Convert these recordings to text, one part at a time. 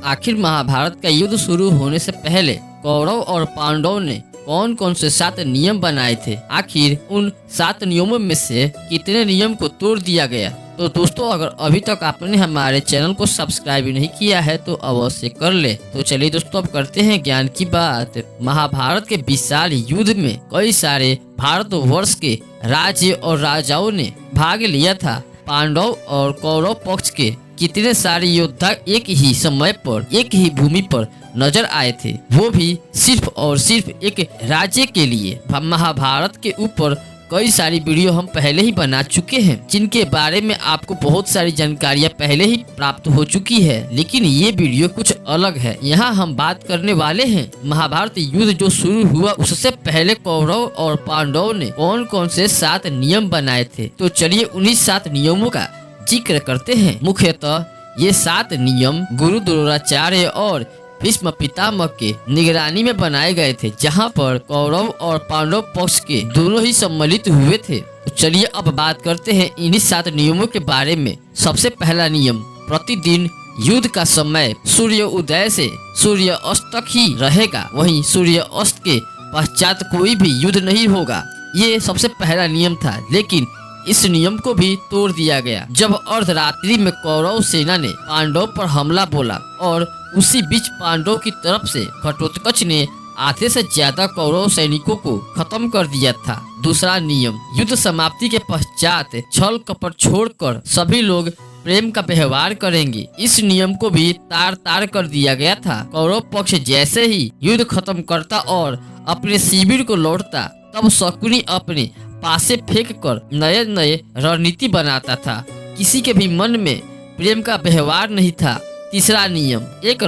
आखिर महाभारत का युद्ध शुरू होने से पहले कौरव और पांडवों ने कौन कौन से 7 नियम बनाए थे? आखिर उन 7 नियमों में से कितने नियम को तोड़ दिया गया? तो दोस्तों, अगर अभी तक आपने हमारे चैनल को सब्सक्राइब नहीं किया है तो अवश्य कर ले। तो चलिए दोस्तों, अब करते हैं ज्ञान की बात। महाभारत के विशाल युद्ध में कई सारे भारतवर्ष के राज्य और राजाओं ने भाग लिया था। पांडव और कौरव पक्ष के कितने सारे योद्धा एक ही समय पर एक ही भूमि पर नजर आए थे, वो भी सिर्फ और सिर्फ एक राज्य के लिए। महाभारत के ऊपर कई सारी वीडियो हम पहले ही बना चुके हैं, जिनके बारे में आपको बहुत सारी जानकारियां पहले ही प्राप्त हो चुकी है। लेकिन ये वीडियो कुछ अलग है। यहाँ हम बात करने वाले हैं महाभारत युद्ध जो शुरू हुआ उससे पहले कौरव और पांडवों ने कौन कौन से 7 नियम बनाए थे। तो चलिए उन्हीं 7 नियमों का जिक्र करते हैं। मुख्यतः ये 7 नियम गुरु द्रोणाचार्य और भीष्म पितामह के निगरानी में बनाए गए थे, जहां पर कौरव और पांडव पक्ष के दोनों ही सम्मिलित हुए थे। तो चलिए अब बात करते हैं इन्हीं 7 नियमों के बारे में। सबसे पहला नियम, प्रतिदिन युद्ध का समय सूर्य उदय से सूर्य अस्त तक ही रहेगा, वहीं सूर्य अस्त के पश्चात कोई भी युद्ध नहीं होगा। ये सबसे पहला नियम था, लेकिन इस नियम को भी तोड़ दिया गया जब अर्धरात्रि में कौरव सेना ने पांडव पर हमला बोला और उसी बीच पांडव की तरफ से घटोत्कच ने आधे से ज्यादा कौरव सैनिकों को खत्म कर दिया था। दूसरा नियम, युद्ध समाप्ति के पश्चात छल कपट छोड़कर सभी लोग प्रेम का व्यवहार करेंगे। इस नियम को भी तार तार कर दिया गया था। कौरव पक्ष जैसे ही युद्ध खत्म करता और अपने शिविर को लौटता, तब शकुनी अपने पासे फेंक कर नए नए रणनीति बनाता था। किसी के भी मन में प्रेम का व्यवहार नहीं था। तीसरा नियम, एक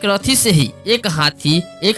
रथी से ही, एक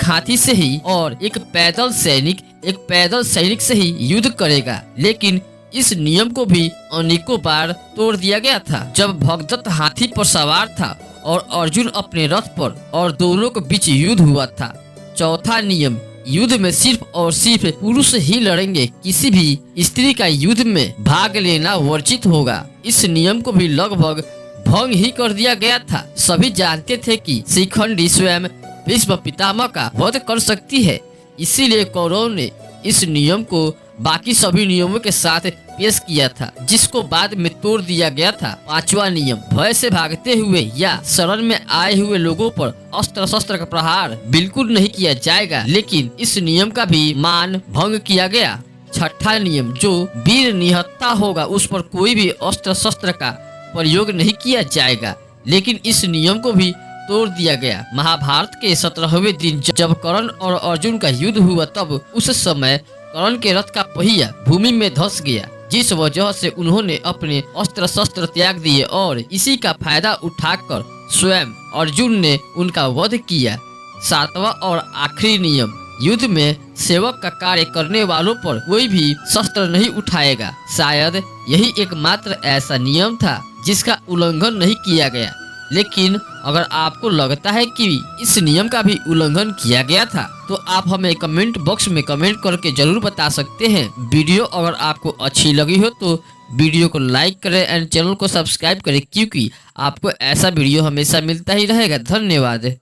हाथी से ही और एक पैदल सैनिक से ही युद्ध करेगा। लेकिन इस नियम को भी अनेकों बार तोड़ दिया गया था। जब भगदत्त हाथी पर सवार था और अर्जुन अपने रथ पर और दोनों के बीच युद्ध हुआ था। चौथा नियम, युद्ध में सिर्फ और सिर्फ पुरुष ही लड़ेंगे, किसी भी स्त्री का युद्ध में भाग लेना वर्जित होगा। इस नियम को भी लगभग भंग ही कर दिया गया था। सभी जानते थे कि शिखंडी स्वयं भीष्म पितामह का वध कर सकती है, इसीलिए कौरव ने इस नियम को बाकी सभी नियमों के साथ पेश किया था, जिसको बाद में तोड़ दिया गया था। पांचवा नियम, भय से भागते हुए या शरण में आए हुए लोगों पर अस्त्र शस्त्र का प्रहार बिल्कुल नहीं किया जाएगा, लेकिन इस नियम का भी मान भंग किया गया। छठा नियम, जो वीर निहत्था होगा उस पर कोई भी अस्त्र शस्त्र का प्रयोग नहीं किया जाएगा, लेकिन इस नियम को भी तोड़ दिया गया। महाभारत के 17वें दिन जब कर्ण और अर्जुन का युद्ध हुआ, तब उस समय कर्ण के रथ का पहिया भूमि में धंस गया, जिस वजह से उन्होंने अपने अस्त्र शस्त्र त्याग दिए और इसी का फायदा उठाकर स्वयं अर्जुन ने उनका वध किया। 7वां और आखिरी नियम, युद्ध में सेवक का कार्य करने वालों पर कोई भी शस्त्र नहीं उठाएगा। शायद यही एकमात्र ऐसा नियम था जिसका उल्लंघन नहीं किया गया। लेकिन अगर आपको लगता है कि इस नियम का भी उल्लंघन किया गया था, तो आप हमें कमेंट बॉक्स में कमेंट करके जरूर बता सकते हैं। वीडियो अगर आपको अच्छी लगी हो तो वीडियो को लाइक करें एंड चैनल को सब्सक्राइब करें, क्योंकि आपको ऐसा वीडियो हमेशा मिलता ही रहेगा। धन्यवाद।